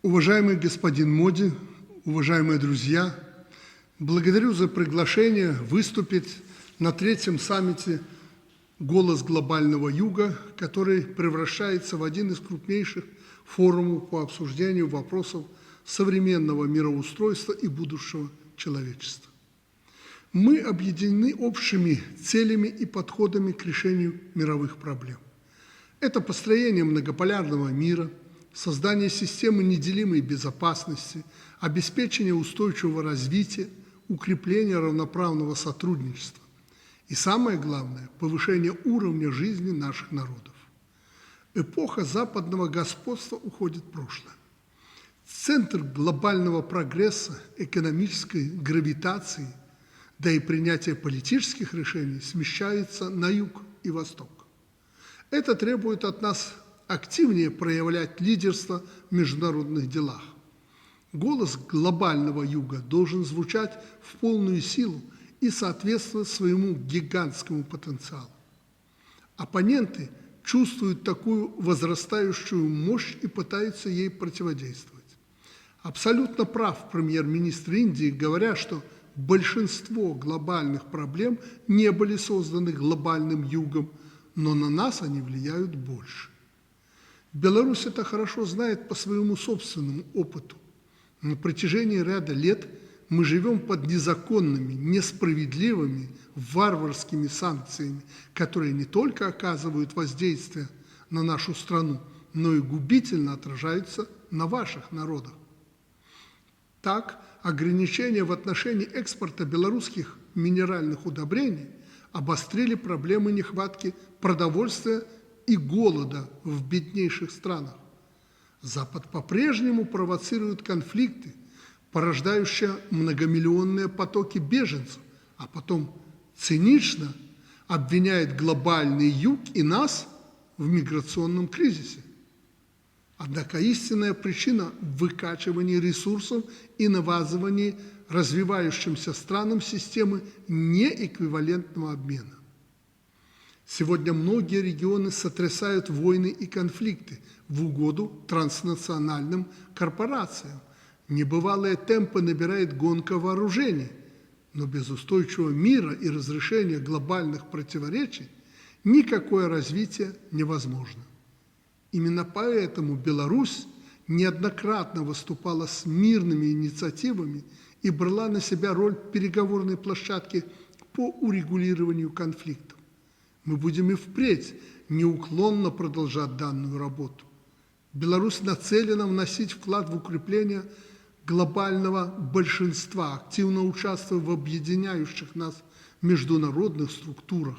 Уважаемый господин Моди, уважаемые друзья, благодарю за приглашение выступить на третьем саммите «Голос глобального Юга», который превращается в один из крупнейших форумов по обсуждению вопросов современного мироустройства и будущего человечества. Мы объединены общими целями и подходами к решению мировых проблем. Это построение многополярного мира, создание системы неделимой безопасности, обеспечение устойчивого развития, укрепление равноправного сотрудничества и, самое главное, повышение уровня жизни наших народов. Эпоха западного господства уходит в прошлое. Центр глобального прогресса, экономической гравитации, да и принятия политических решений смещается на юг и восток. Это требует от нас активнее проявлять лидерство в международных делах. Голос глобального юга должен звучать в полную силу и соответствовать своему гигантскому потенциалу. Оппоненты чувствуют такую возрастающую мощь и пытаются ей противодействовать. Абсолютно прав премьер-министр Индии, говоря, что большинство глобальных проблем не были созданы глобальным югом, но на нас они влияют больше. Беларусь это хорошо знает по своему собственному опыту. На протяжении ряда лет мы живем под незаконными, несправедливыми, варварскими санкциями, которые не только оказывают воздействие на нашу страну, но и губительно отражаются на ваших народах. Так, ограничения в отношении экспорта белорусских минеральных удобрений обострили проблемы нехватки продовольствия и голода в беднейших странах. Запад по-прежнему провоцирует конфликты, порождающие многомиллионные потоки беженцев, а потом цинично обвиняет глобальный юг и нас в миграционном кризисе. Однако истинная причина в выкачивании ресурсов и навязывании развивающимся странам системы неэквивалентного обмена. Сегодня многие регионы сотрясают войны и конфликты в угоду транснациональным корпорациям. Небывалые темпы набирает гонка вооружений, но без устойчивого мира и разрешения глобальных противоречий никакое развитие невозможно. Именно поэтому Беларусь неоднократно выступала с мирными инициативами и брала на себя роль переговорной площадки по урегулированию конфликтов. Мы будем и впредь неуклонно продолжать данную работу. Беларусь нацелена вносить вклад в укрепление глобального большинства, активно участвуя в объединяющих нас международных структурах,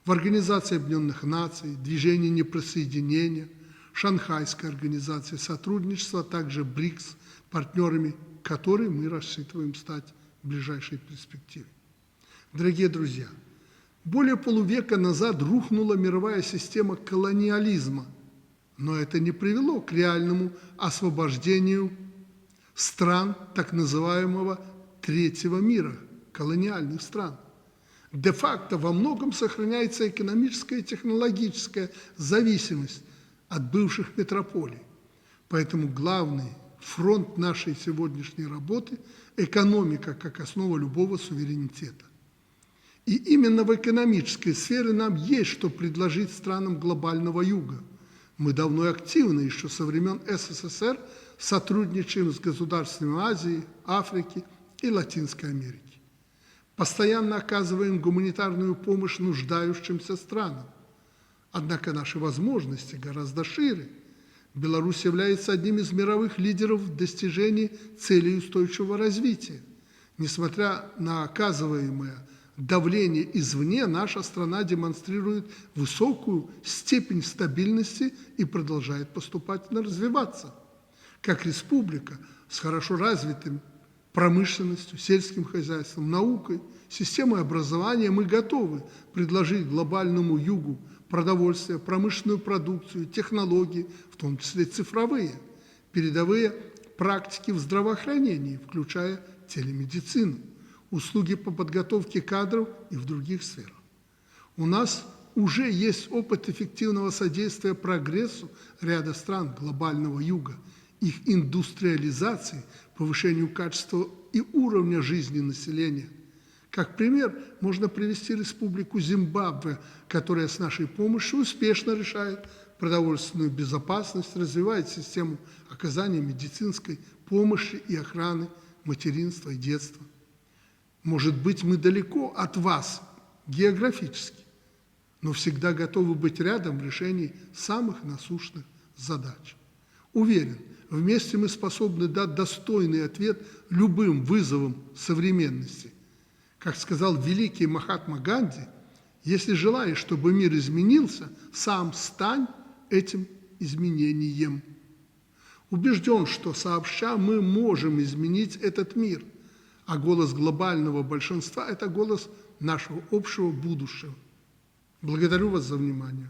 в Организации Объединенных Наций, Движении неприсоединения, Шанхайской организации сотрудничества, а также БРИКС, партнерами которой мы рассчитываем стать в ближайшей перспективе. Дорогие друзья, более полувека назад рухнула мировая система колониализма, но это не привело к реальному освобождению стран так называемого третьего мира, колониальных стран. Де-факто во многом сохраняется экономическая и технологическая зависимость от бывших метрополий. Поэтому главный фронт нашей сегодняшней работы – экономика как основа любого суверенитета. И именно в экономической сфере нам есть что предложить странам глобального юга. Мы давно и активно, еще со времен СССР, сотрудничаем с государствами Азии, Африки и Латинской Америки. Постоянно оказываем гуманитарную помощь нуждающимся странам. Однако наши возможности гораздо шире. Беларусь является одним из мировых лидеров в достижении целей устойчивого развития. Несмотря на оказываемое давление извне, наша страна демонстрирует высокую степень стабильности и продолжает поступательно развиваться. Как республика с хорошо развитым промышленностью, сельским хозяйством, наукой, системой образования мы готовы предложить глобальному югу продовольствие, промышленную продукцию, технологии, в том числе цифровые, передовые практики в здравоохранении, включая телемедицину, услуги по подготовке кадров и в других сферах. У нас уже есть опыт эффективного содействия прогрессу ряда стран глобального юга, их индустриализации, повышению качества и уровня жизни населения. Как пример можно привести Республику Зимбабве, которая с нашей помощью успешно решает продовольственную безопасность, развивает систему оказания медицинской помощи и охраны материнства и детства. Может быть, мы далеко от вас географически, но всегда готовы быть рядом в решении самых насущных задач. Уверен, вместе мы способны дать достойный ответ любым вызовам современности. Как сказал великий Махатма Ганди, если желаешь, чтобы мир изменился, сам стань этим изменением. Убежден, что сообща мы можем изменить этот мир, а голос глобального большинства – это голос нашего общего будущего. Благодарю вас за внимание.